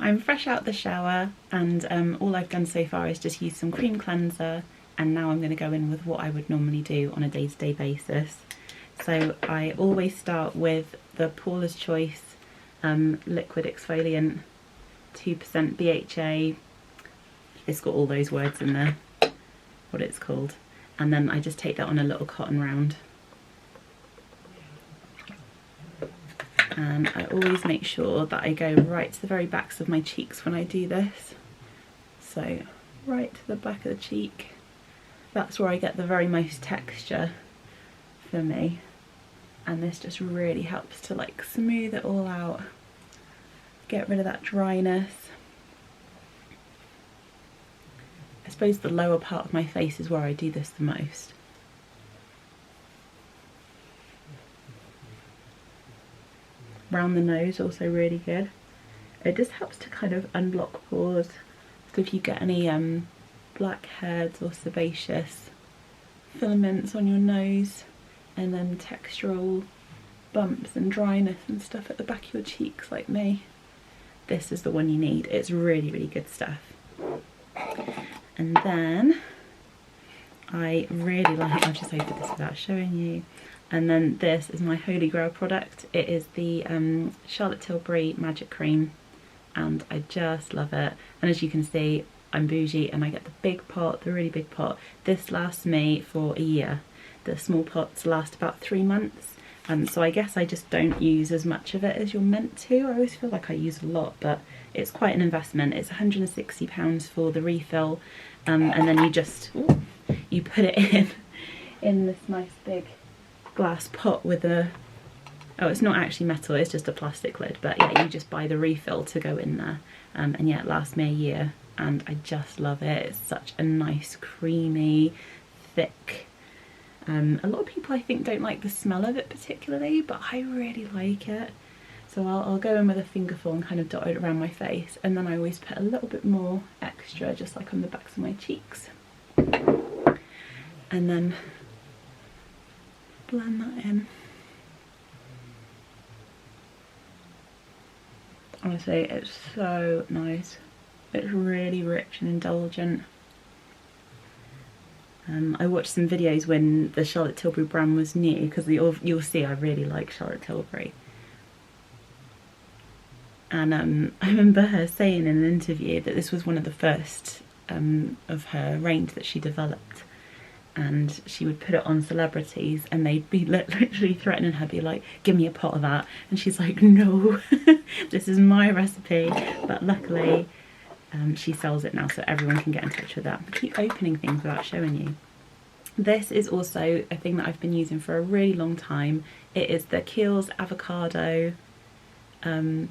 I'm fresh out the shower, and all I've done so far is just use some cream cleanser, and now I'm going to go in with what I would normally do on a day-to-day basis. So I always start with the Paula's Choice liquid exfoliant, 2% BHA. It's got all those words in there, what it's called. And then I just take that on a little cotton round. And I always make sure that I go right to the very backs of my cheeks when I do this. So right to the back of the cheek. That's where I get the very most texture for me. And this just really helps to like smooth it all out, get rid of that dryness. I suppose the lower part of my face is where I do this the most. Round the nose, also really good. It just helps to kind of unblock pores. So if you get any blackheads or sebaceous filaments on your nose, and then textural bumps and dryness and stuff at the back of your cheeks like me, this is the one you need. It's really, really good stuff. And then I really like, I'll just open this without showing you. And then this is my holy grail product. It is the Charlotte Tilbury Magic Cream, and I just love it. And as you can see, I'm bougie and I get the big pot, the really big pot. This lasts me for a year. The small pots last about 3 months. So I guess I just don't use as much of it as you're meant to. I always feel like I use a lot, but it's quite an investment. It's £160 for the refill, and then you just, you put it in this nice big glass pot with a, oh, it's not actually metal, it's just a plastic lid, but yeah, you just buy the refill to go in there, and yeah, it lasts me a year, and I just love it. It's such a nice, creamy, thick. A lot of people I think don't like the smell of it particularly, but I really like it. So I'll go in with a fingerful and kind of dot it around my face, and then I always put a little bit more extra, just like on the backs of my cheeks. And then blend that in. Honestly, it's so nice. It's really rich and indulgent. I watched some videos when the Charlotte Tilbury brand was new, because you'll see I really like Charlotte Tilbury. And I remember her saying in an interview that this was one of the first of her range that she developed. And she would put it on celebrities and they'd be literally threatening her, be like, give me a pot of that. And she's like, no, this is my recipe. But luckily she sells it now, so everyone can get in touch with that. I keep opening things without showing you. This is also a thing that I've been using for a really long time. It is the Kiehl's Avocado Eye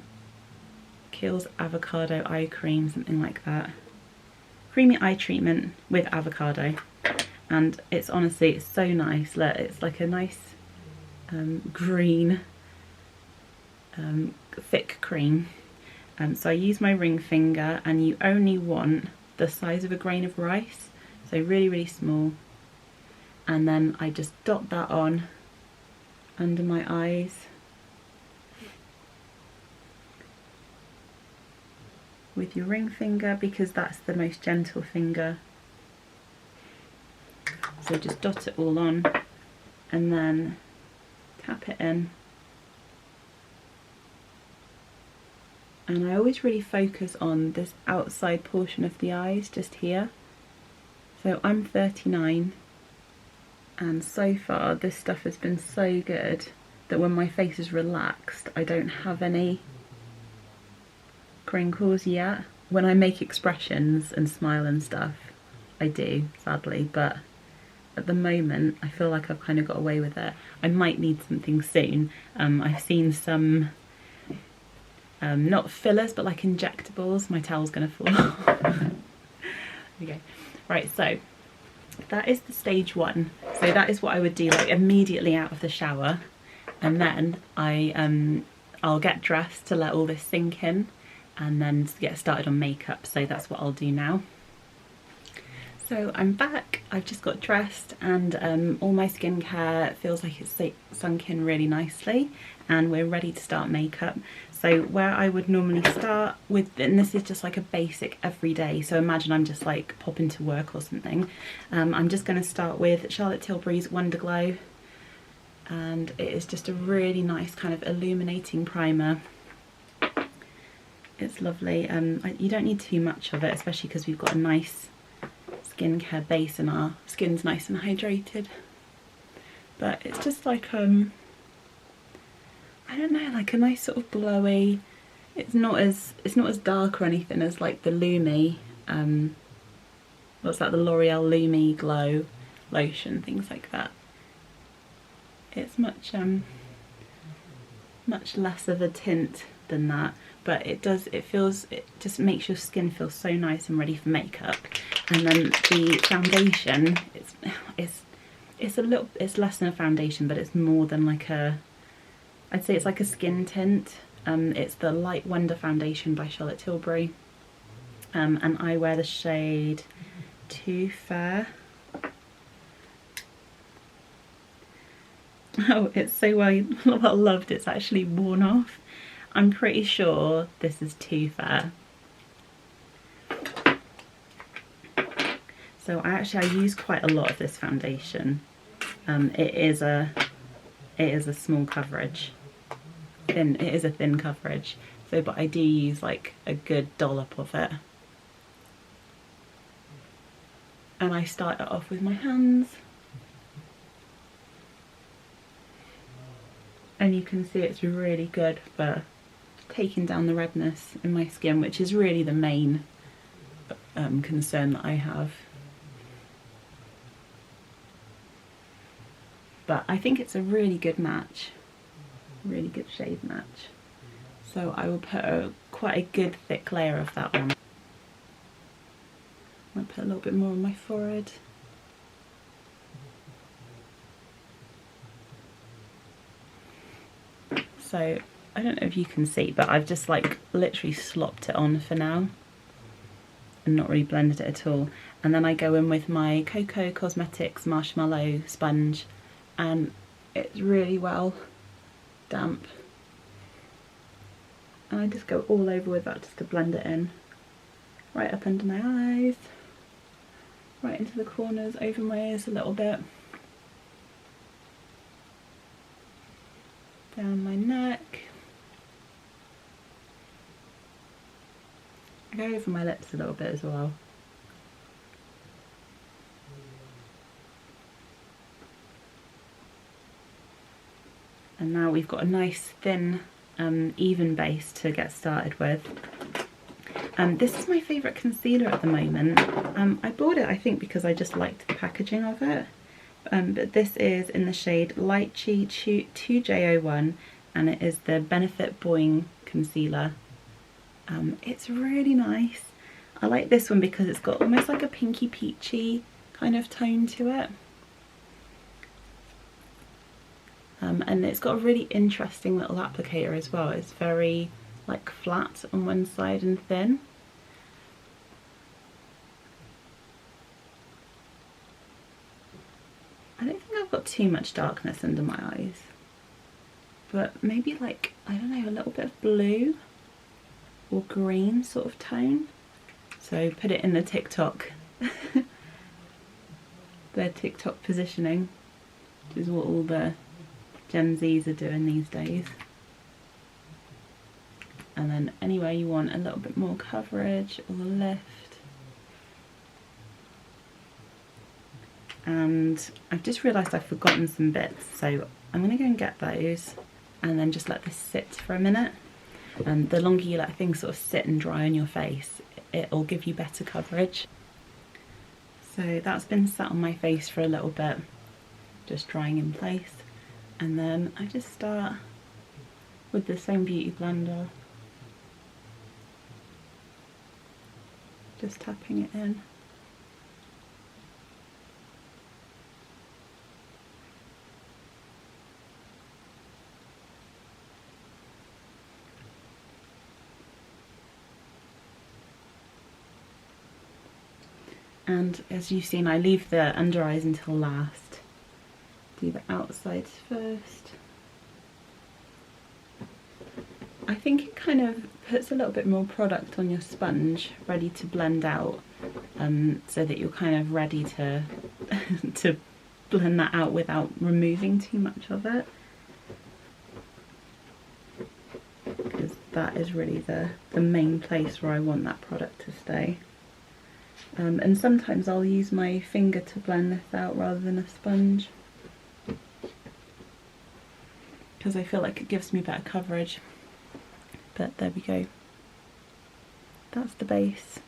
Cream, something like that. Creamy eye treatment with avocado. And it's honestly, it's so nice. Look, it's like a nice green thick cream. So I use my ring finger, and you only want the size of a grain of rice, so really, really small. And then I just dot that on under my eyes with your ring finger, because that's the most gentle finger. So just dot it all on and then tap it in. And I always really focus on this outside portion of the eyes, just here. So I'm 39, and so far this stuff has been so good that when my face is relaxed, I don't have any crinkles yet. When I make expressions and smile and stuff, I do, sadly, but at the moment I feel like I've kind of got away with it. I might need something soon. I've seen some not fillers, but like injectables. My towel's gonna fall off. Okay, right, so that is the stage one. So that is what I would do like immediately out of the shower, and then I'll get dressed to let all this sink in, and then get started on makeup. So that's what I'll do now. So I'm back, I've just got dressed, and all my skincare feels like it's sunk in really nicely, and we're ready to start makeup. So So where I would normally start with, and this is just like a basic everyday, so imagine I'm just like popping to work or something. I'm just going to start with Charlotte Tilbury's Wonder Glow, and it is just a really nice kind of illuminating primer. It's lovely. You don't need too much of it, especially because we've got a nice skincare base and our skin's nice and hydrated. But it's just like I don't know, like a nice sort of glowy. It's not as dark or anything as like the Lumi, what's that, the L'Oreal Lumi Glow lotion, things like that. It's much less of a tint than that, but it just makes your skin feel so nice and ready for makeup. And then the foundation, it's less than a foundation, but it's more than like I'd say it's like a skin tint. It's the Light Wonder Foundation by Charlotte Tilbury, and I wear the shade Too Fair. Oh, it's so well loved, it's actually worn off. I'm pretty sure this is Too Fair. So I use quite a lot of this foundation. It is a small coverage. It is a thin coverage. So, but I do use like a good dollop of it. And I start it off with my hands. And you can see it's really good for taking down the redness in my skin, which is really the main concern that I have. But I think it's a really good match, really good shade match. So I will put quite a good thick layer of that on. I'll put a little bit more on my forehead. So I don't know if you can see, but I've just like literally slopped it on for now and not really blended it at all. And then I go in with my Cocoa Cosmetics Marshmallow Sponge, and it's really well damp. And I just go all over with that just to blend it in. Right up under my eyes, right into the corners, over my ears a little bit. Down my neck. I go over my lips a little bit as well. And now we've got a nice thin, even base to get started with. This is my favourite concealer at the moment. I bought it, I think, because I just liked the packaging of it. But this is in the shade Lychee 2J01, and it is the Benefit Boing Concealer. It's really nice. I like this one because it's got almost like a pinky peachy kind of tone to it. And it's got a really interesting little applicator as well. It's very like flat on one side and thin. I don't think I've got too much darkness under my eyes, but maybe like, I don't know, a little bit of blue or green sort of tone. So put it in the TikTok, their TikTok positioning, which is what all the Gen Zs are doing these days. And then anywhere you want a little bit more coverage or lift. And I've just realised I've forgotten some bits, so I'm going to go and get those and then just let this sit for a minute. And the longer you let things sort of sit and dry on your face, it'll give you better coverage. So that's been sat on my face for a little bit, just drying in place. And then I just start with the same beauty blender, just tapping it in. And as you've seen, I leave the under eyes until last. Do the outsides first. I think it kind of puts a little bit more product on your sponge ready to blend out, so that you're kind of ready to to blend that out without removing too much of it, because that is really the main place where I want that product to stay. And sometimes I'll use my finger to blend this out rather than a sponge, because I feel like it gives me better coverage. But there we go. That's the base.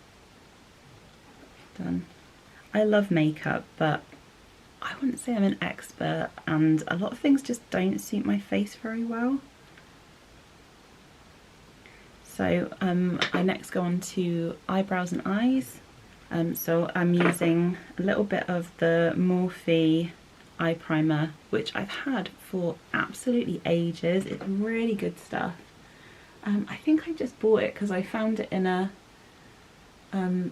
Done. I love makeup, but I wouldn't say I'm an expert, and a lot of things just don't suit my face very well. So I next go on to eyebrows and eyes. So I'm using a little bit of the Morphe eye primer, which I've had for absolutely ages. It's really good stuff. I think I just bought it because I found it in a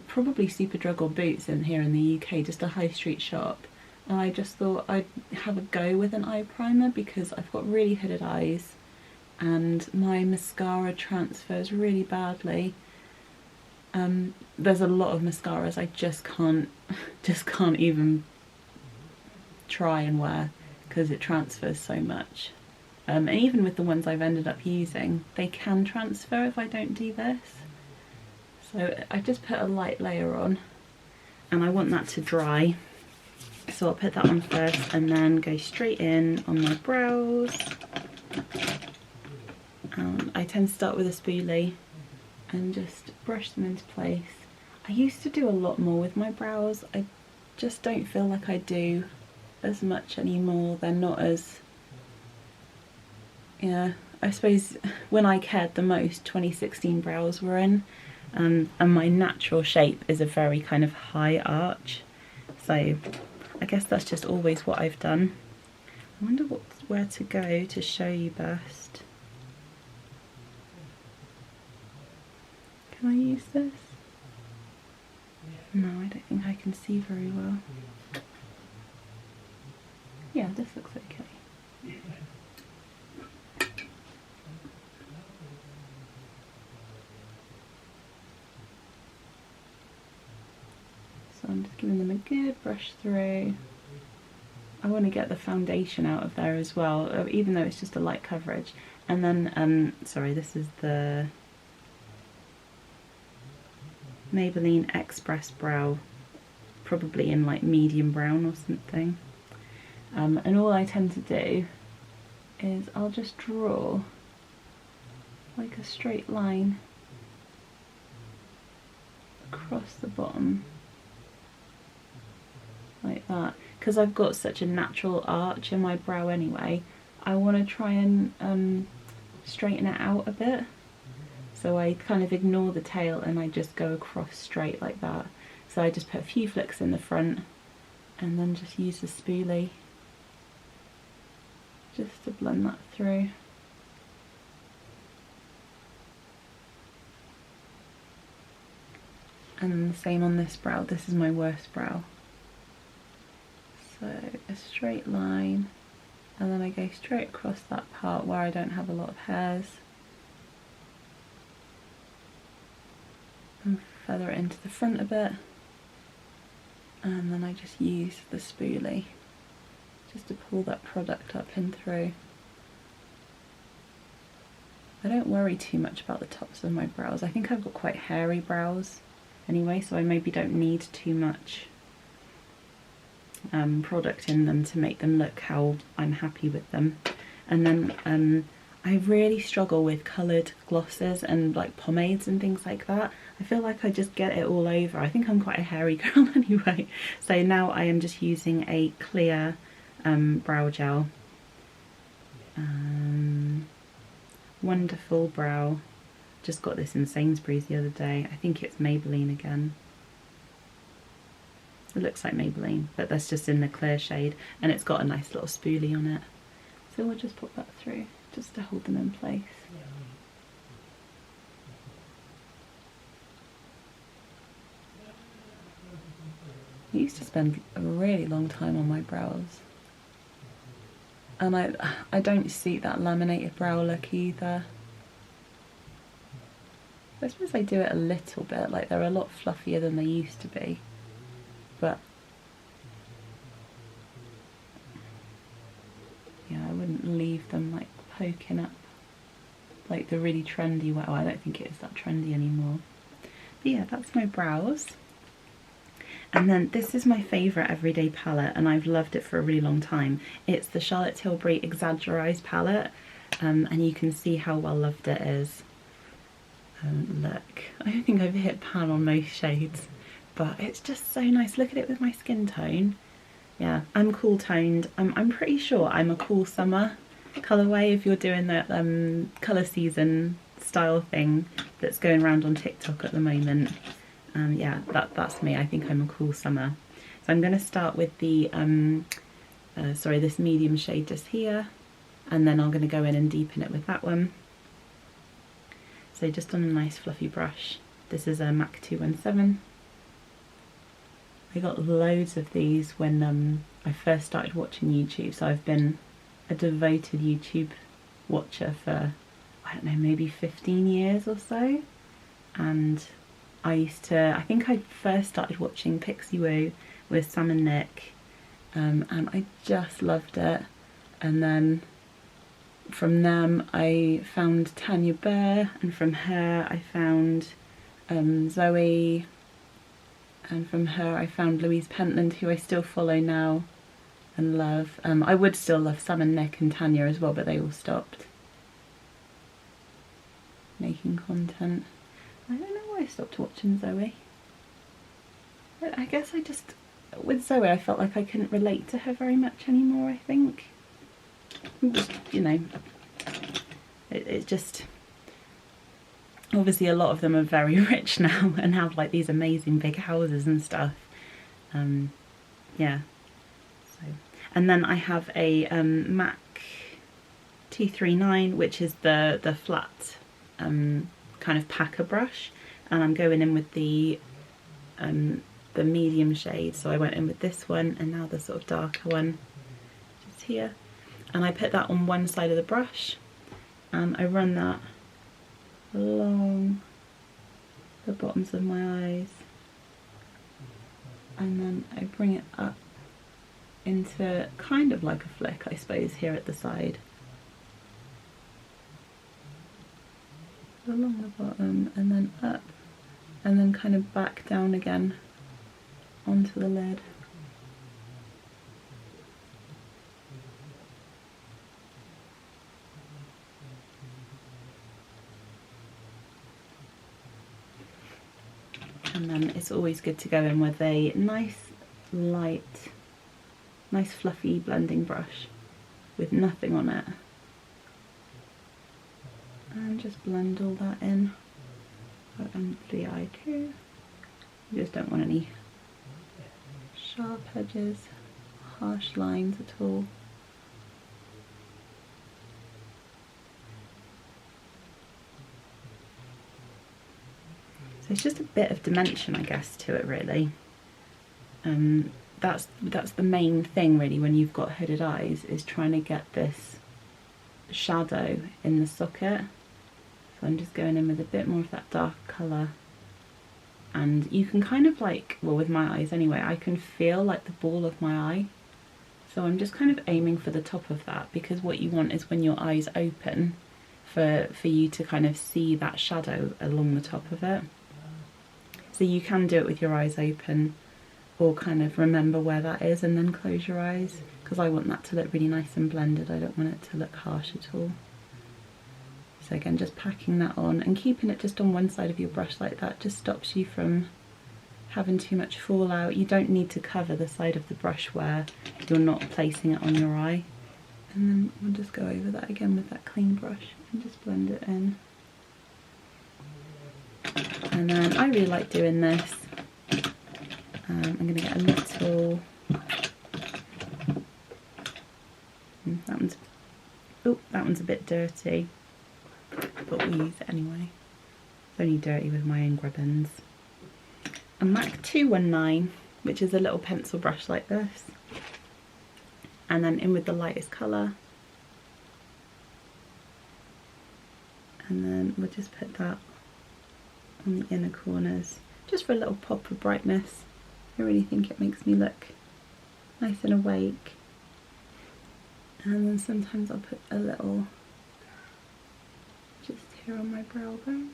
probably Superdrug or Boots in here in the UK, just a high street shop. And I just thought I'd have a go with an eye primer because I've got really hooded eyes and my mascara transfers really badly. There's a lot of mascaras I just can't even try and wear because it transfers so much. And even with the ones I've ended up using, they can transfer if I don't do this. So I just put a light layer on, and I want that to dry. So I'll put that on first and then go straight in on my brows. I tend to start with a spoolie and just brush them into place. I used to do a lot more with my brows. I just don't feel like I do as much anymore. They're not as... Yeah, I suppose when I cared the most, 2016 brows were in, and my natural shape is a very kind of high arch, so I guess that's just always what I've done. I wonder where to go to show you best. Can I use this? No, I don't think I can see very well. Yeah, this looks okay. So I'm just giving them a good brush through. I want to get the foundation out of there as well, even though it's just a light coverage. And then, sorry, this is the Maybelline Express Brow, probably in like medium brown or something. And all I tend to do is I'll just draw like a straight line across the bottom. Like that, because I've got such a natural arch in my brow anyway. I want to try and straighten it out a bit, so I kind of ignore the tail and I just go across straight like that. So I just put a few flicks in the front and then just use the spoolie just to blend that through. And the same on this brow. This is my worst brow. So a straight line, and then I go straight across that part where I don't have a lot of hairs and feather it into the front a bit, and then I just use the spoolie just to pull that product up and through. I don't worry too much about the tops of my brows. I think I've got quite hairy brows anyway, so I maybe don't need too much product in them to make them look how I'm happy with them. And then I really struggle with coloured glosses and like pomades and things like that. I feel like I just get it all over. I think I'm quite a hairy girl anyway. So now I am just using a clear brow gel. Wonderful Brow. Just got this in Sainsbury's the other day. I think it's Maybelline again. It looks like Maybelline, but that's just in the clear shade, and it's got a nice little spoolie on it. So we'll just pop that through, just to hold them in place. I used to spend a really long time on my brows, and I don't suit that laminated brow look either. I suppose I do it a little bit, like they're a lot fluffier than they used to be, but yeah, I wouldn't leave them like poking up like the really trendy way. Oh, I don't think it is that trendy anymore. But yeah, that's my brows. And then this is my favourite everyday palette, and I've loved it for a really long time. It's the Charlotte Tilbury Exaggerise palette, and you can see how well loved it is. Look, I don't think I've hit pan on most shades, but it's just so nice. Look at it with my skin tone. Yeah, I'm cool toned. I'm pretty sure I'm a cool summer colourway if you're doing that colour season style thing that's going around on TikTok at the moment. Yeah, that's me. I think I'm a cool summer. So I'm going to start with the, this medium shade just here, and then I'm going to go in and deepen it with that one. So just on a nice fluffy brush. This is a MAC 217. I got loads of these when I first started watching YouTube, so I've been a devoted YouTube watcher for, I don't know, maybe 15 years or so. And I think I first started watching Pixie Woo with Sam and Nick, and I just loved it. And then from them I found Tanya Burr, and from her I found Zoe, and from her I found Louise Pentland, who I still follow now and love. I would still love Sam and Nick and Tanya as well, but they all stopped making content. I don't know why I stopped watching Zoe. I guess with Zoe I felt like I couldn't relate to her very much anymore, I think. Just, you know, it's just, obviously a lot of them are very rich now and have like these amazing big houses and stuff. Yeah. So, and then I have a MAC 239, which is the flat kind of packer brush, and I'm going in with the medium shade. So I went in with this one, and now the sort of darker one just here, and I put that on one side of the brush, and I run that along the bottoms of my eyes, and then I bring it up into kind of like a flick, I suppose, here at the side, along the bottom, and then up, and then kind of back down again onto the lid. And then it's always good to go in with a nice light, nice fluffy blending brush with nothing on it, and just blend all that in under the eye too. You just don't want any sharp edges, harsh lines at all. So it's just a bit of dimension, I guess, to it really. That's the main thing really when you've got hooded eyes, is trying to get this shadow in the socket. So I'm just going in with a bit more of that dark colour, and you can kind of like, well with my eyes anyway, I can feel like the ball of my eye. So I'm just kind of aiming for the top of that, because what you want is when your eyes open for you to kind of see that shadow along the top of it. So you can do it with your eyes open, or kind of remember where that is and then close your eyes, because I want that to look really nice and blended. I don't want it to look harsh at all. So again, just packing that on and keeping it just on one side of your brush like that just stops you from having too much fallout. You don't need to cover the side of the brush where you're not placing it on your eye. And then we'll just go over that again with that clean brush and just blend it in. And then I really like doing this. I'm going to get a little, that one's a bit dirty, but we'll use it anyway. It's only dirty with my own grubbins. A MAC 219, which is a little pencil brush like this, and then in with the lightest colour, and then we'll just put that on the inner corners, just for a little pop of brightness. I really think it makes me look nice and awake. And then sometimes I'll put a little just here on my brow bone.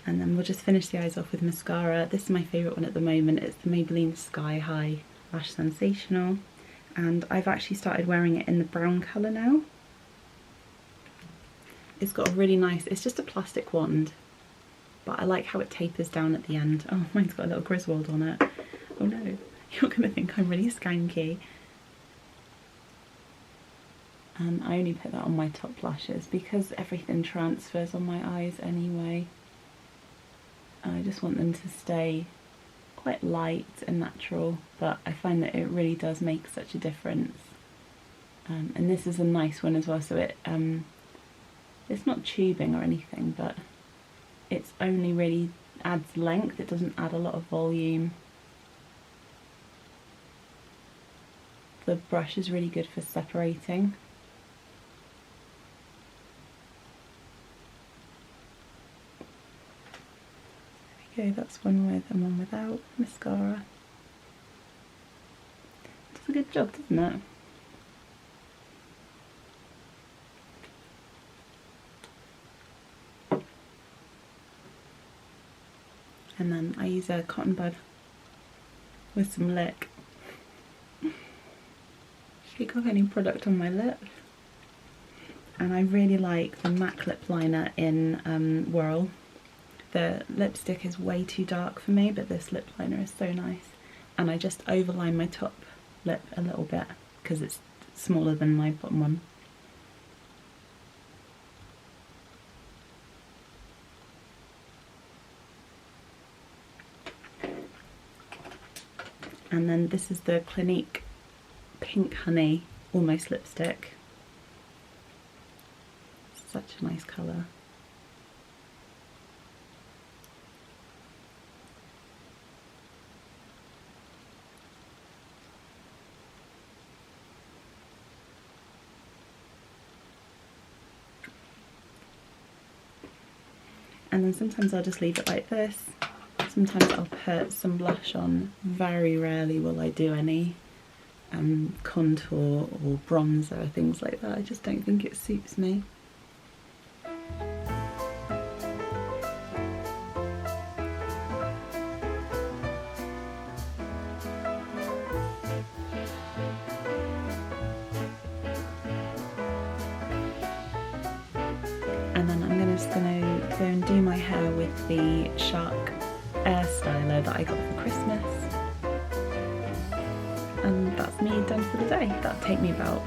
And then we'll just finish the eyes off with mascara. This is my favourite one at the moment. It's the Maybelline Sky High Lash Sensational. And I've actually started wearing it in the brown colour now. It's got a really nice, it's just a plastic wand, but I like how it tapers down at the end. Oh, mine's got a little Griswold on it. Oh no, you're going to think I'm really skanky. And I only put that on my top lashes because everything transfers on my eyes anyway. I just want them to stay quite light and natural, but I find that it really does make such a difference. And this is a nice one as well, so it's not tubing or anything, but it's only really adds length, it doesn't add a lot of volume. The brush is really good for separating. Okay, that's one with and one without mascara. Does a good job, doesn't it? And then I use a cotton bud with some lick. Shake off any product on my lip. And I really like the MAC lip liner in Whirl. The lipstick is way too dark for me, but this lip liner is so nice. And I just overline my top lip a little bit because it's smaller than my bottom one. And then this is the Clinique Pink Honey Almost Lipstick. Such a nice colour. And then sometimes I'll just leave it like this. Sometimes I'll put some blush on. Very rarely will I do any contour or bronzer or things like that. I just don't think it suits me. And then I'm just going to go and do my hair with the Shark Air Styler that I got for Christmas. And that's me done for the day. That'll take me about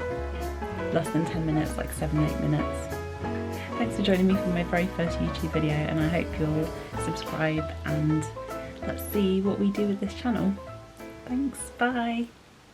less than 10 minutes, like 7-8 minutes. Thanks for joining me for my very first YouTube video, and I hope you'll subscribe and let's see what we do with this channel. Thanks, bye!